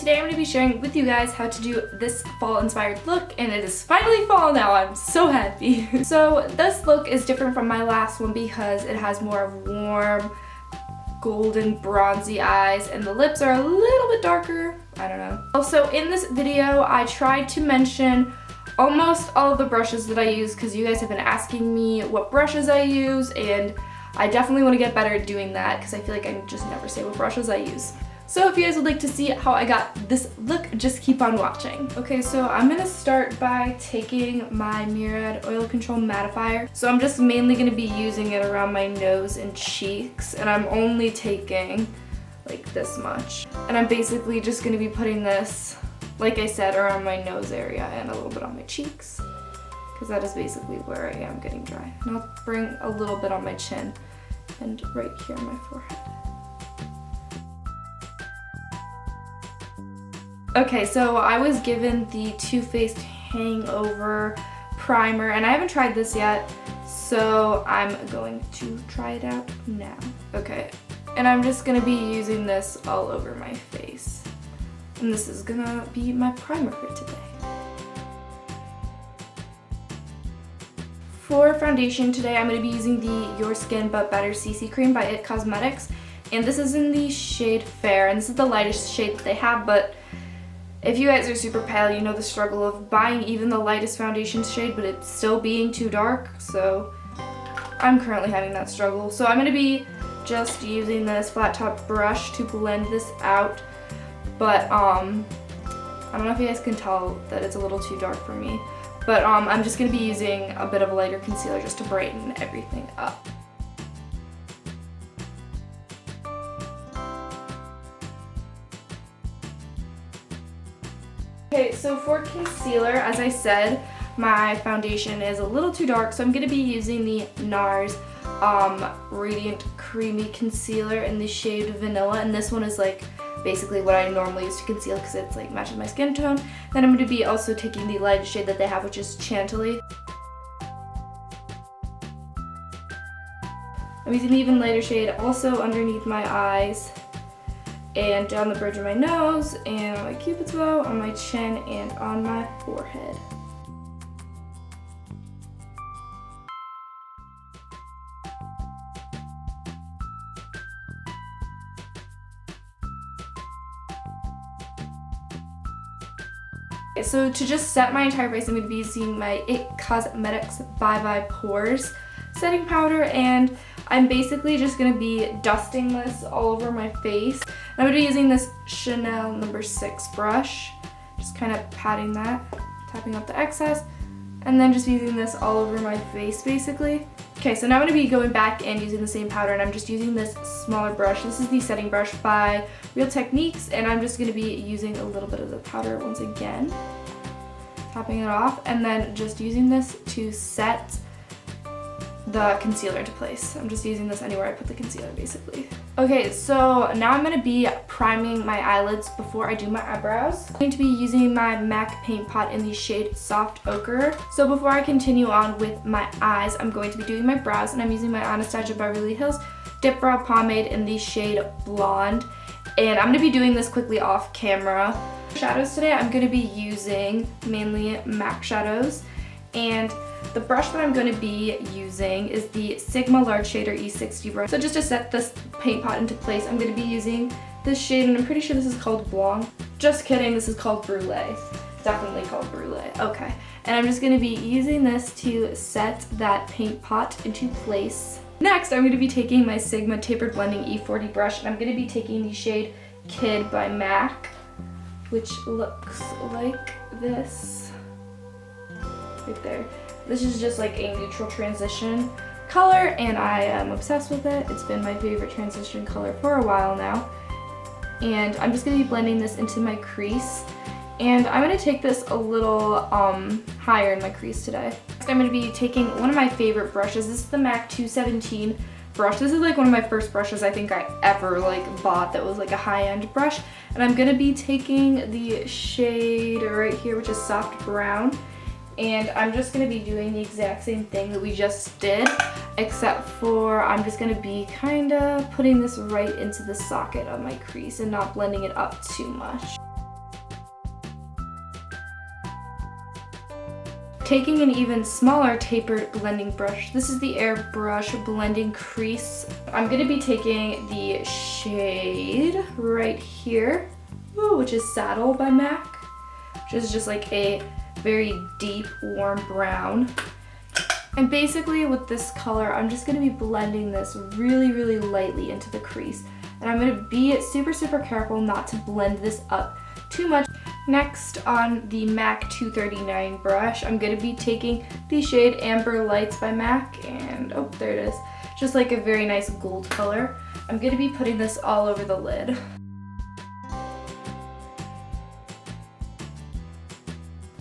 today I'm going to be sharing with you guys how to do this fall inspired look, and it is finally fall now. I'm so happy. So this look is different from my last one because it has more warm golden bronzy eyes and the lips are a little bit darker. I don't know. Also in this video I tried to mention almost all of the brushes that I use because you guys have been asking me what brushes I use, and I definitely want to get better at doing that because I feel like I just never say what brushes I use. So if you guys would like to see how I got this look, just keep on watching. Okay, so I'm gonna start by taking my Murad Oil Control Mattifier. So I'm just mainly gonna be using it around my nose and cheeks, and I'm only taking like this much. And I'm basically just gonna be putting this, like I said, around my nose area and a little bit on my cheeks, because that is basically where I am getting dry. And I'll bring a little bit on my chin and right here on my forehead. Okay, so I was given the Too Faced Hangover Primer, and I haven't tried this yet, so I'm going to try it out now. Okay, and I'm just gonna be using this all over my face. And this is gonna be my primer for today. For foundation today, I'm gonna be using the Your Skin But Better CC Cream by IT Cosmetics, and this is in the shade Fair, and this is the lightest shade that they have, but if you guys are super pale, you know the struggle of buying even the lightest foundation shade, but it's still being too dark, so I'm currently having that struggle. So I'm going to be just using this flat top brush to blend this out, but I don't know if you guys can tell that it's a little too dark for me, but I'm just going to be using a bit of a lighter concealer just to brighten everything up. Okay, so for concealer, as I said, my foundation is a little too dark, so I'm going to be using the NARS Radiant Creamy Concealer in the shade Vanilla, and this one is like basically what I normally use to conceal because it's like matches my skin tone. Then I'm going to be also taking the lightest shade that they have, which is Chantilly. I'm using the even lighter shade also underneath my eyes, and down the bridge of my nose, and on my cupid's bow, on my chin, and on my forehead. Okay, so to just set my entire face, I'm going to be using my IT Cosmetics Bye Pores setting powder, and I'm basically just going to be dusting this all over my face. And I'm going to be using this Chanel No. 6 brush, just kind of patting that, tapping up the excess, and then just using this all over my face basically. Okay, so now I'm going to be going back and using the same powder, and I'm just using this smaller brush. This is the setting brush by Real Techniques, and I'm just going to be using a little bit of the powder once again, tapping it off, and then just using this to set the concealer into place. I'm just using this anywhere I put the concealer basically. Okay, so now I'm going to be priming my eyelids before I do my eyebrows. I'm going to be using my MAC Paint Pot in the shade Soft Ochre. So before I continue on with my eyes, I'm going to be doing my brows, and I'm using my Anastasia Beverly Hills Dip Brow Pomade in the shade Blonde. And I'm going to be doing this quickly off camera. Shadows today, I'm going to be using mainly MAC shadows, and the brush that I'm going to be using is the Sigma Large Shader E60 brush. So just to set this paint pot into place, I'm going to be using this shade, and I'm pretty sure this is called Blanc. Just kidding, this is called Brulee. Definitely called Brulee. Okay. And I'm just going to be using this to set that paint pot into place. Next, I'm going to be taking my Sigma Tapered Blending E40 brush, and I'm going to be taking the shade Kid by MAC, which looks like this. Right there. This is just like a neutral transition color, and I am obsessed with it. It's been my favorite transition color for a while now. And I'm just going to be blending this into my crease. And I'm going to take this a little higher in my crease today. Next, I'm going to be taking one of my favorite brushes. This is the MAC 217 brush. This is like one of my first brushes I think I ever like bought that was like a high-end brush. And I'm going to be taking the shade right here, which is Soft Brown. And I'm just going to be doing the exact same thing that we just did, except for I'm just going to be kind of putting this right into the socket of my crease and not blending it up too much. taking an even smaller tapered blending brush. This is the Airbrush Blending Crease. I'm gonna be taking the shade right here, which is Saddle by MAC, which is just like a very deep, warm brown. And basically with this color, I'm just gonna be blending this really, really lightly into the crease. And I'm gonna be super, super careful not to blend this up too much. Next, on the MAC 239 brush, I'm gonna be taking the shade Amber Lights by MAC, and oh, there it is. Just like a very nice gold color. I'm gonna be putting this all over the lid.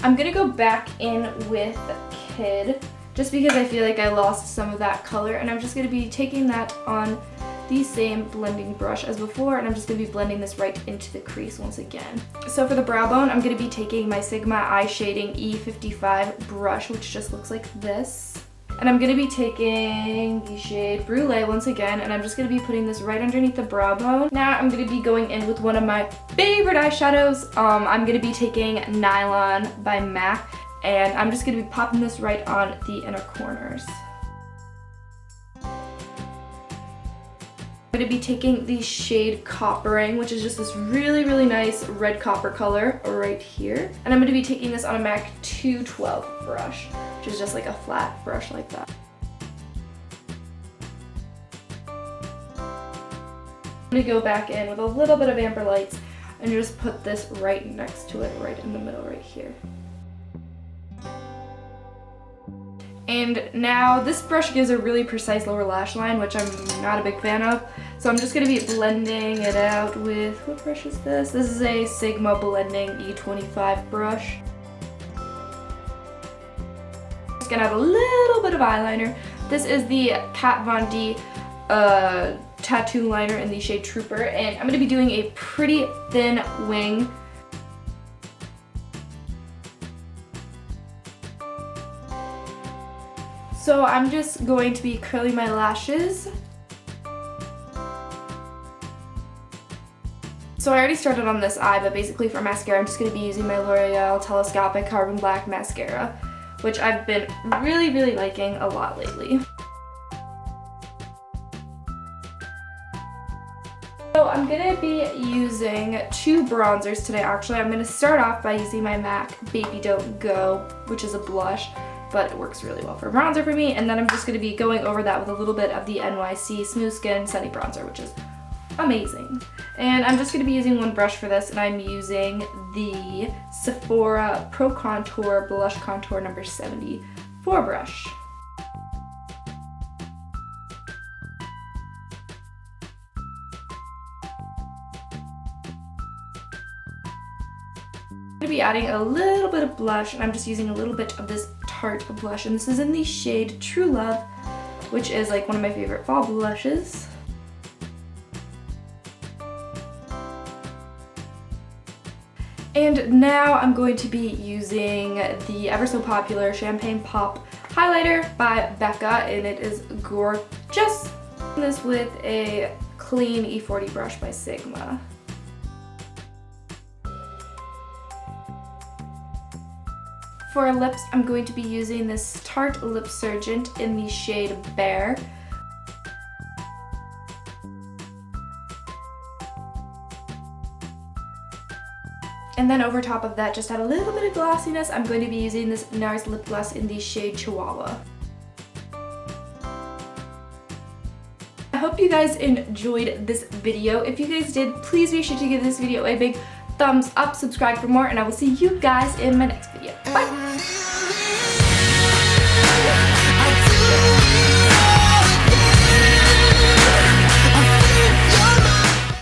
I'm gonna go back in with Kid, just because I feel like I lost some of that color, and I'm just gonna be taking that on the same blending brush as before, and I'm just gonna be blending this right into the crease once again. So for the brow bone, I'm gonna be taking my Sigma Eye Shading E55 brush, which just looks like this. And I'm gonna be taking the shade Brulee once again, and I'm just gonna be putting this right underneath the brow bone. Now I'm gonna be going in with one of my favorite eyeshadows. I'm gonna be taking Nylon by MAC, and I'm just gonna be popping this right on the inner corners. I'm going to be taking the shade Coppering, which is just this really, really nice red copper color right here. And I'm going to be taking this on a MAC 212 brush, which is just like a flat brush like that. I'm going to go back in with a little bit of Amber Lights and just put this right next to it, right in the middle right here. And now this brush gives a really precise lower lash line, which I'm not a big fan of. So I'm just gonna be blending it out with, what brush is this? This is a Sigma Blending E25 brush. Just gonna add a little bit of eyeliner. This is the Kat Von D tattoo liner in the shade Trooper, and I'm gonna be doing a pretty thin wing. So I'm just going to be curling my lashes. So I already started on this eye, but basically for mascara, I'm just going to be using my L'Oreal Telescopic Carbon Black Mascara, which I've been really, really liking a lot lately. So I'm going to be using two bronzers today, actually. I'm going to start off by using my MAC Baby Don't Go, which is a blush, but it works really well for bronzer for me. And then I'm just going to be going over that with a little bit of the NYC Smooth Skin Sunny Bronzer, which is amazing. And I'm just going to be using one brush for this, and I'm using the Sephora Pro Contour Blush Contour number 74 brush. I'm going to be adding a little bit of blush, and I'm just using a little bit of this Tarte Blush, and this is in the shade True Love, which is like one of my favorite fall blushes. And now I'm going to be using the ever so popular Champagne Pop highlighter by Becca, and it is gorgeous. This with a clean E40 brush by Sigma. For lips, I'm going to be using this Tarte Lip Surgent in the shade Bear. And then over top of that, just add a little bit of glossiness, I'm going to be using this NARS lip gloss in the shade Chihuahua. I hope you guys enjoyed this video. If you guys did, please be sure to give this video a big thumbs up, subscribe for more, and I will see you guys in my next video. Bye!